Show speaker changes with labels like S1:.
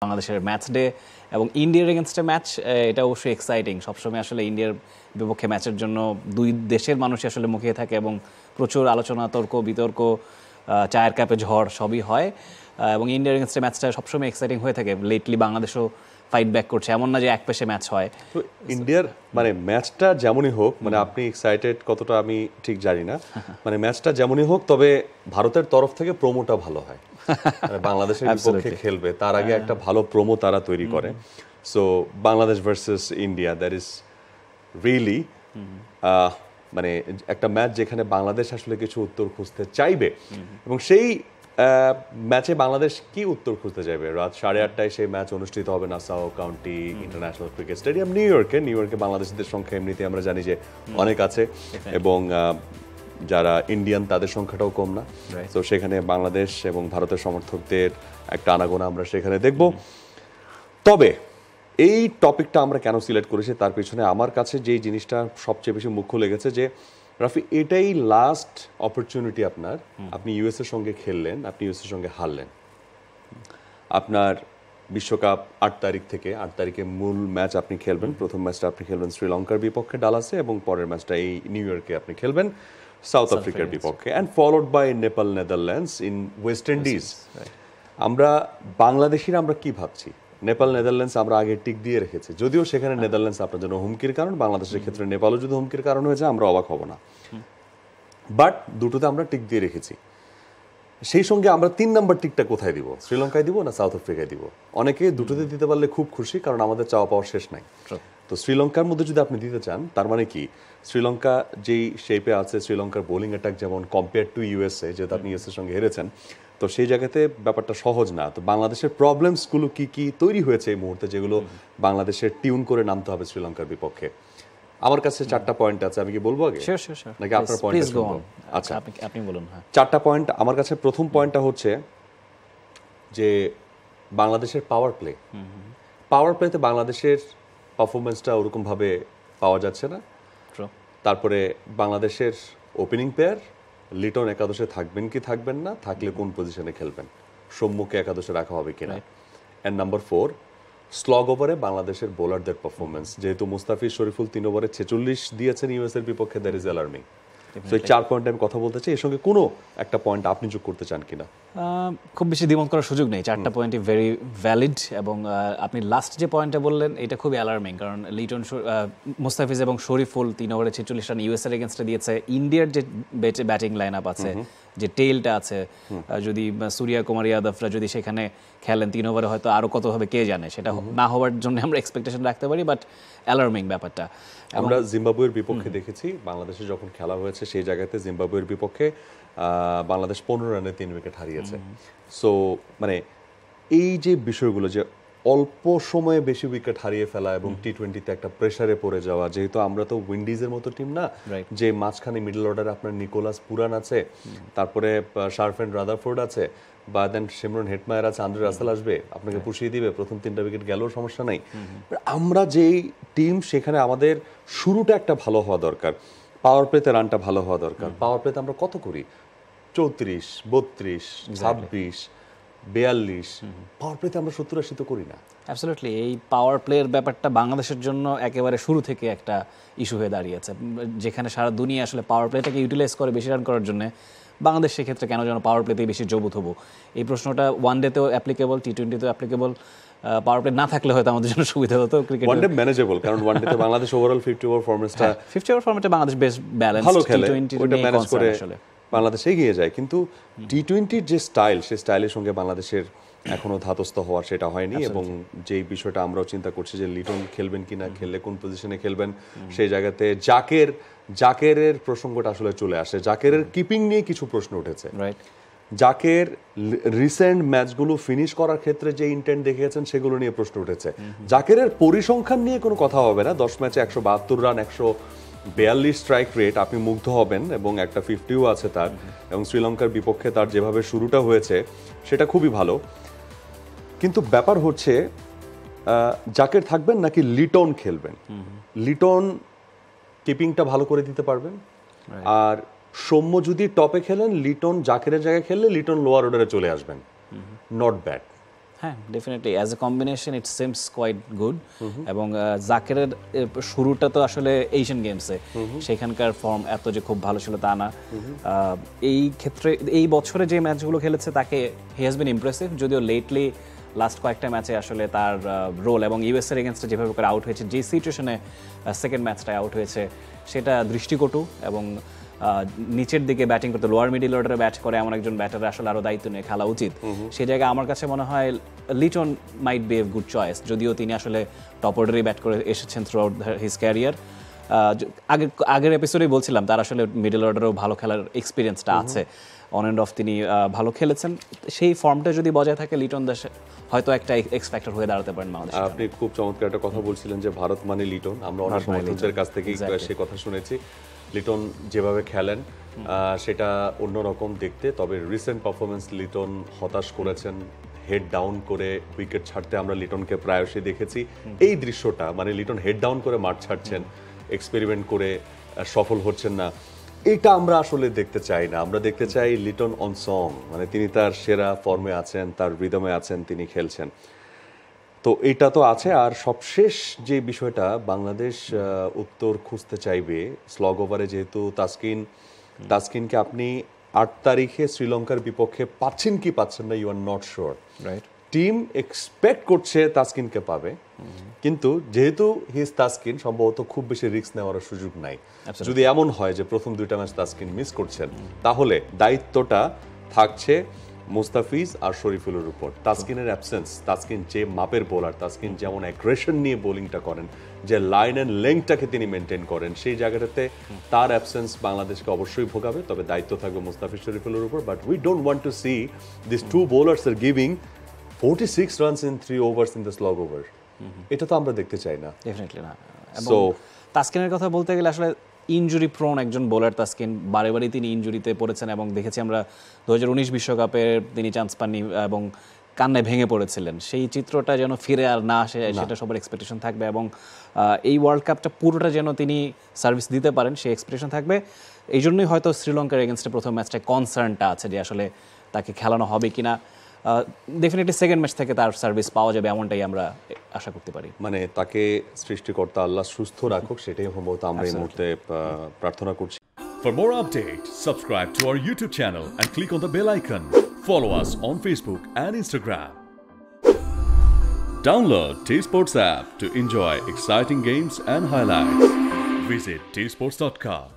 S1: বাংলাদেশের match day এবং ইন্ডিয়ার এগেনস্টে ম্যাচ, এটা অবশ্যই এক্সাইটিং। সবসময় আসলে ইন্ডিয়ার বিপক্ষে ম্যাচের জন্য দুই দেশের মানুষই আসলে মুখিয়ে থাকে এবং প্রচুর আলোচনা, তর্ক বিতর্ক, চায়ের কাপে ঝড় সবই হয়। এবং ইন্ডিয়ার এগেনস্টে ম্যাচটা সবসময় এক্সাইটিং হয়ে থাকে। লেটলি বাংলাদেশও ফাইট ব্যাক করছে, এমন না যে এক পেশে ম্যাচ হয়।
S2: তো ইন্ডিয়ার মানে ম্যাচটা যেমনই হোক, মানে আপনি এক্সাইটেড কতটা আমি ঠিক জানি না, মানে ম্যাচটা যেমনই হোক, তবে ভারতের তরফ থেকে প্রোমোটা ভালো হয়। মানে বাংলাদেশের বিপক্ষে খেলবে তার আগে একটা ভালো প্রোমো তারা তৈরি করে। So Bangladesh versus India, that is really মানে একটা ম্যাচ যেখানে বাংলাদেশ আসলে কিছু উত্তর খুঁজতে চাইবে, এবং সেই ম্যাচে বাংলাদেশ কি উত্তর খুঁজতে চাইবে? রাত 8:30টায় সেই ম্যাচ অনুষ্ঠিত হবে Nassau county international cricket stadium, new ইয়র্কে। বাংলাদেশিদের সংখ্যা এমনিতে আমরা জানি যে অনেক আছে, এবং যারা ইন্ডিয়ান তাদের সংখ্যাটাও কম না। তো সেখানে বাংলাদেশ এবং ভারতের সমর্থকদের একটা আনাগোনা আমরা সেখানে দেখব। তবে এই টপিকটা আমরা কেন সিলেক্ট করেছি তার পিছনে আমার কাছে যেই জিনিসটা সবচেয়ে বেশি মুখ্য লেগেছে যে রাফি, এটাই লাস্ট অপরচুনিটি আপনার। আপনি ইউএস এর সঙ্গে খেললেন, আপনি ইউএস এর সঙ্গে হারলেন। আপনার বিশ্বকাপ 8 তারিখে মূল ম্যাচ আপনি খেলবেন। প্রথম ম্যাচটা আপনি খেলবেন শ্রীলঙ্কার বিপক্ষে ডালাসে, এবং পরের ম্যাচটা এই নিউ ইয়র্কে আপনি খেলবেন সাউথ আফ্রিকার বিপক্ষে, and followed by Nepal Netherlands in West Indies. আমরা বাংলাদেশিরা আমরা কি ভাবছি? নেপাল নেদারল্যান্ডস আমরা আগে টিক দিয়ে রেখেছি, যদিও সেখানে নেদারল্যান্ডস আপনার জন্য হুমকির কারণ, বাংলাদেশের ক্ষেত্রে নেপালও যদি হুমকির কারণ হয়ে যায় আমরা অবাক হব না। বাট দুটোতে আমরা টিক দিয়ে রেখেছি। সেই সঙ্গে আমরা 3 নম্বর টিকটা কোথায় দিব? শ্রীলঙ্কায় দিব না সাউথ আফ্রিকায় দিব? অনেকে দুটোতে দিতে পারলে খুব খুশি, কারণ আমাদের চাওয়া পাওয়ার শেষ নাই। তো শ্রীলঙ্কার মধ্যে যদি আপনি দিতে চান, তার মানে কি শ্রীলঙ্কা যেই শেপে আছে, শ্রীলঙ্কার বোলিং অ্যাটাক যেমন কম্পেয়ার টু ইউএসএ, যেহেতু আপনি ইউএসএর সঙ্গে হেরেছেন, তো সেই জায়গাতে ব্যাপারটা সহজ না। তো বাংলাদেশের প্রবলেমসগুলো কি কি তৈরি হয়েছে এই মুহূর্তে, যেগুলো বাংলাদেশের টিউন করে নামতে হবে শ্রীলঙ্কার বিপক্ষে? আমার কাছে 4টা পয়েন্ট আছে, আমি কি বলবো আগে? নাকি আপনার পয়েন্ট?
S1: আচ্ছা, আপনি বলুন।
S2: 4টা পয়েন্ট আমার কাছে। প্রথম পয়েন্টটা হচ্ছে যে বাংলাদেশের পাওয়ার প্লেতে বাংলাদেশের পারফরমেন্সটা ওরকম ভাবে পাওয়া যাচ্ছে না। তারপরে বাংলাদেশের ওপেনিং পেয়ার লিটন একাদশে থাকবেন কি থাকবেন না, থাকলে কোন পজিশনে খেলবেন, সম্মুখে একাদশে রাখা হবে কিনা। অ্যান্ড নাম্বার 4, স্লগ ওভারে বাংলাদেশের বোলারদের পারফরমেন্স, যেহেতু মুস্তাফিজ শরীফুল 3 ওভারে 46 দিয়েছেন ইউএস এর বিপক্ষে, দ্যাট ইজ অ্যালার্মিং। তো এই 4 পয়েন্ট আমি কথা বলতে চাই। এর সঙ্গে কোনো একটা পয়েন্ট আপনি যোগ করতে চান কিনা?
S1: খুব বেশি দ্বিমত করার সুযোগ নেই, 4টা পয়েন্টই ভেরি ভ্যালিড। এবং আপনি লাস্ট যে পয়েন্টটা বললেন এটা খুবই অ্যালার্মিং, কারণ লিটন, মুস্তাফিজ এবং শরীফুল 3 ওভারে 46 রান ইউএস এর এগেনস্টে দিয়েছে। ইন্ডিয়ার যে ব্যাটিং লাইন আপ আছে, যে টেইলটা আছে, যদি সূর্য কুমার যাদবরা যদি সেখানে খেলেন 3 ওভারে, হয়তো আরো কত হবে কে জানে। সেটা না হওয়ার জন্য আমরা এক্সপেকটেশন রাখতে পারি, বাট অ্যালার্মিং ব্যাপারটা।
S2: আমরা জিম্বাবুয়ের বিপক্ষে দেখেছি, বাংলাদেশে যখন খেলা হয়েছে সেই জায়গাতে জিম্বাবুয়ের বিপক্ষে বাংলাদেশ 15 রানে 3 উইকেট হারিয়েছে। সো মানে এই যে বিষয়গুলো, যে অল্প সময়ে বেশি উইকেট হারিয়ে ফেলা এবং টি-20তে একটা প্রেসারে পড়ে যাওয়া, যেহেতু আমরা তো উইন্ডিজের মতো টিম না, যে মাঝখানে মিডল অর্ডারে আপনার নিকোলাস পুরান আছে, তারপরে শারফেন রাদারফোর্ড আছে, বা দেন সিমরন হেটমায়ার আছে, আন্দ্রে রাসেল আসবে, আপনাকে পুষিয়ে দিবে, প্রথম 3টা উইকেট গেলেও সমস্যা নাই। আমরা যেই টিম, সেখানে আমাদের শুরুটা একটা ভালো হওয়া দরকার, পাওয়ার প্লেতে রানটা ভালো হওয়া দরকার। পাওয়ার প্লেতে আমরা কত করি? 34, 32, 26, 42। পাওয়ার প্লেতে আমরা 70-80 তো করি না।
S1: অ্যাবসলিউটলি, এই পাওয়ার প্লের ব্যাপারটা বাংলাদেশের জন্য একেবারে শুরু থেকে একটা ইস্যু হয়ে দাঁড়িয়েছে, যেখানে সারা দুনিয়া আসলে পাওয়ার প্লেটাকে ইউটিলাইজ করে বেশি রান করার জন্য। বাংলাদেশ সেক্ষেত্রে কেন যেন পাওয়ার প্লেতেই বেশি জবুত হবো। এই প্রশ্নটা ওয়ান ডেতেও অ্যাপ্লিকেবল, টি-20তেও অ্যাপ্লিকেবল। পাওয়ার প্লে না থাকলে হয়তো আমাদের জন্য সুবিধা হতো। ক্রিকেট
S2: ওয়ান ডে ম্যানেজেবল, কারণ ওয়ান ডেতে বাংলাদেশ ওভারঅল 50 ওভার ফরম্যাটটা
S1: 50 ওভার ফরম্যাটে বাংলাদেশ বেশ ব্যালেন্সড,
S2: ভালো খেলে, ওটা ম্যানেজ করে
S1: আসলে
S2: বাংলাদেশ এগিয়ে যায়। কিন্তু টি-20র যে স্টাইল, সেই স্টাইলের সঙ্গে বাংলাদেশের এখনো ধাতস্থ হওয়ার সেটা হয়নি। এবং যেই বিষয়টা আমরাও চিন্তা করছি যে লিটন খেলবেন কিনা, খেললে কোন পজিশনে খেলবেন, সেই জায়গাতে জাকেরের প্রসঙ্গটা আসলে চলে আসে। জাকেরের কিপিং নিয়ে কিছু প্রশ্ন উঠেছে। জাকের রিসেন্ট ম্যাচগুলো ফিনিশ করার ক্ষেত্রে যে ইন্টেন্ট দেখিয়েছেন সেগুলো নিয়ে প্রশ্ন উঠেছে। জাকেরের পরিসংখ্যান নিয়ে কোনো কথা হবে না। 10 ম্যাচে 172 রান, 142 স্ট্রাইক রেট, আপনি মুগ্ধ হবেন, এবং একটা 50ও আছে তার। এবং শ্রীলঙ্কার বিপক্ষে তার যেভাবে শুরুটা হয়েছে সেটা খুবই ভালো। কিন্তু ব্যাপার হচ্ছে জাকের থাকবেন নাকি লিটন খেলবেন। লিটন কিপিংটা ভালো করে দিতে পারবেন, আর সৌম্য যদি টপে খেলেন, লিটন জাকেরের জায়গায় খেললে লিটন লোয়ার অর্ডারে চলে আসবেন। Not bad.
S1: হ্যাঁ definitely as a combination it seems quite good এবং জাকেরের শুরুটা তো আসলে এশিয়ান গেমসে সেখানকার ফর্ম এত যে খুব ভালো ছিল তা না এই ক্ষেত্রে এই বছরে যে ম্যাচগুলো খেলেছে তাকে হি হ্যাজ বিন ইমপ্রেসিভ যদিও লেটলি লাস্ট কয়েকটা ম্যাচে আসলে তার রোল এবং ইউএস এর এগেনস্টে যেভাবে করে আউট হয়েছে যে সিচুয়েশনে সেকেন্ড ম্যাচটায় আউট হয়েছে সেটা দৃষ্টিকটু এবং নিচের দিকে ব্যাটিং করতে লোয়ার মিডিল অর্ডারে ব্যাট করে এমন একজন ব্যাটারের আসলে আরও দায়িত্ব নিয়ে খেলা উচিত সেই জায়গায় আমার কাছে মনে হয় Liton might B a good choice যদিও তিনি আসলে টপ অর্ডারেই ব্যাট করে এসেছেন থ্রু আউট হিজ ক্যারিয়ার আগের এপিসোডেই বলছিলাম তার আসলে মিডল অর্ডারেও ভালো খেলার এক্সপিরিয়েন্সটা আছে অন অ্যান্ড অফ তিনি ভালো খেলেছেন সেই ফর্মটা যদি বজায় থাকে লিটন দাস হয়তো একটা এক্স ফ্যাক্টর হয়ে দাঁড়াতে পারেন বাংলাদেশ
S2: আপনি খুব চমৎকার একটা কথা বলছিলেন যে ভারত মানে লিটন আমরা অনেক সমর্থকদের কাছ থেকে সে কথা শুনেছি লিটন যেভাবে খেলেন সেটা অন্যরকম দেখতে তবে রিসেন্ট পারফরমেন্স লিটন হতাশ করেছেন হেড ডাউন করে উইকেট ছাড়তে আমরা লিটনকে প্রায়শই দেখেছি এই দৃশ্যটা মানে লিটন হেড ডাউন করে মাঠ ছাড়ছেন এক্সপেরিমেন্ট করে সফল হচ্ছেন না এটা আমরা আসলে দেখতে চাই না আমরা দেখতে চাই লিটন অন সং মানে তিনি তার সেরা ফর্মে আছেন তার রিদমে আছেন তিনি খেলছেন তো এটা তো আছে আর সবশেষ যে বিষয়টা বাংলাদেশ উত্তর খুঁজতে চাইবে স্লগ ওভারে যেহেতু তাসকিনকে আপনি 8 তারিখে শ্রীলঙ্কার বিপক্ষে পাচ্ছেন কি পাচ্ছেন না you are not sure
S1: right
S2: team expect করছে তাসকিনকে পাবে কিন্তু যেহেতু হিজ তাসকিন সম্ভবত খুব বেশি রিস্ক নেওয়ার সুযোগ নাই যদি এমন হয় যে প্রথম 2টা ম্যাচ তাসকিন মিস করছেন তাহলে দায়িত্বটা থাকছে মুস্তাফিজ আর শরীফুলের উপর তাসকিনের অ্যাবসেন্স তাসকিন যে মাপের বোলার তাসকিন যেমন অ্যাগ্রেশন নিয়ে বোলিংটা করেন যে লাইন অ্যান্ড লেংথটাকে তিনি মেনটেন করেন সেই জায়গাটাতে তার অ্যাবসেন্স বাংলাদেশকে অবশ্যই ভোগাবে তবে দায়িত্ব থাকবে মুস্তাফিজ শরীফুলের উপর but we don't want to C this 2 bowlers are giving 46 runs in 3 ওভার্স in the slog over এটা তো আমরা দেখতে চাই না
S1: ডেফিনেটলি না এবং তাসকিনের কথা বলতে গেলে আসলে ইনজুরি প্রোন একজন বোলার তাসকিন বারে বারে তিনি ইনজুরিতে পড়েছেন এবং দেখেছি আমরা 2019 বিশ্বকাপে তিনি চান্স পাননি এবং কান্নায় ভেঙে পড়েছিলেন সেই চিত্রটা যেন ফিরে আর না আসে সেটা সবার এক্সপেকটেশন থাকবে এবং এই ওয়ার্ল্ড কাপটা পুরোটা যেন তিনি সার্ভিস দিতে পারেন সেই এক্সপেকটেশন থাকবে এই জন্যই হয়তো শ্রীলঙ্কার এগেনস্টে প্রথম ম্যাচটায় কনসার্নটা আছে যে আসলে তাকে খেলানো হবে কিনা ডেফিনেটলি সেকেন্ড ম্যাচ থেকে তার সার্ভিস পাওয়া যাবে এমনটাই আমরা আশা করতে পারি
S2: মানে তাকে সৃষ্টিকর্তা আল্লাহ সুস্থ রাখুক সেটাই সম্ভবত আমরা এই মুহূর্তে প্রার্থনা করছি
S3: For more updates, subscribe to our YouTube channel and click on the bell icon. Follow us on Facebook and Instagram. Download T-Sports app to enjoy exciting games and highlights. Visit tsports.com.